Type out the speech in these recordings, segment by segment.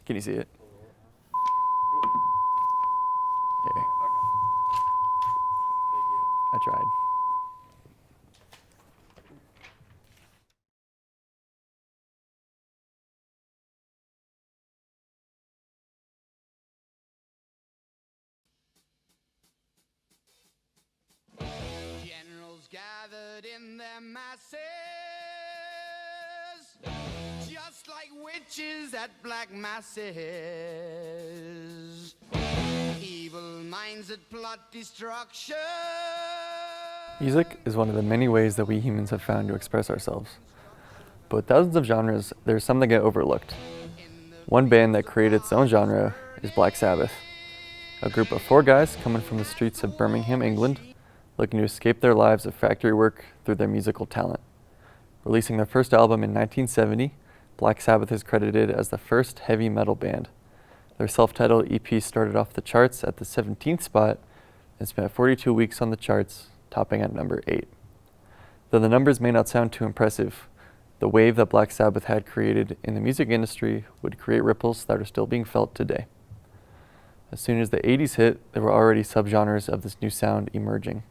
Can you see it? Here. I tried. Generals gathered in their masses, just like witches at black masses. Evil minds that plot destruction. Music is one of the many ways that we humans have found to express ourselves. But with thousands of genres, there's some that get overlooked. One band that created its own genre is Black Sabbath, a group of 4 guys coming from the streets of Birmingham, England, looking to escape their lives of factory work through their musical talent. Releasing their first album in 1970, Black Sabbath is credited as the first heavy metal band. Their self-titled EP started off the charts at the 17th spot and spent 42 weeks on the charts, topping at number 8. Though the numbers may not sound too impressive, the wave that Black Sabbath had created in the music industry would create ripples that are still being felt today. As soon as the 80s hit, there were already subgenres of this new sound emerging,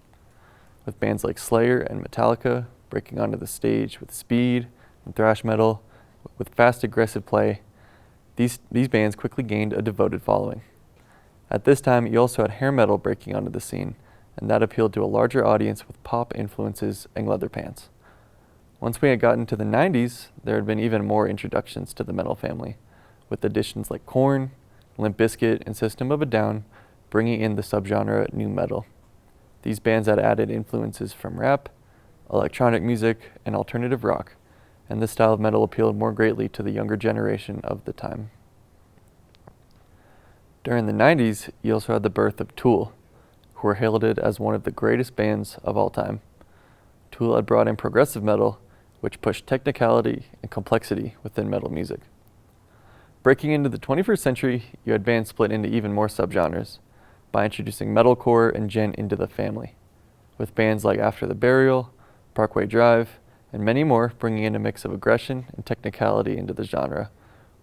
with bands like Slayer and Metallica breaking onto the stage with speed and thrash metal, with fast aggressive play. These bands quickly gained a devoted following. At this time, you also had hair metal breaking onto the scene, and that appealed to a larger audience with pop influences and leather pants. Once we had gotten to the 90s, there had been even more introductions to the metal family, with additions like Korn, Limp Bizkit, and System of a Down bringing in the subgenre nu metal. These bands had added influences from rap, electronic music, and alternative rock, and this style of metal appealed more greatly to the younger generation of the time. During the 90s, you also had the birth of Tool, who were heralded as one of the greatest bands of all time. Tool had brought in progressive metal, which pushed technicality and complexity within metal music. Breaking into the 21st century, you had bands split into even more subgenres by introducing metalcore and gen into the family, with bands like After the Burial, Parkway Drive, and many more bringing in a mix of aggression and technicality into the genre,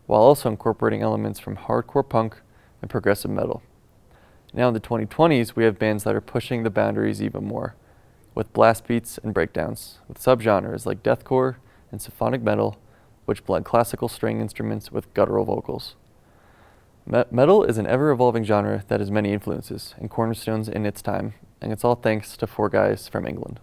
while also incorporating elements from hardcore punk and progressive metal. Now in the 2020s, we have bands that are pushing the boundaries even more, with blast beats and breakdowns, with subgenres like deathcore and symphonic metal, which blend classical string instruments with guttural vocals. Metal is an ever-evolving genre that has many influences and cornerstones in its time, and it's all thanks to 4 guys from England.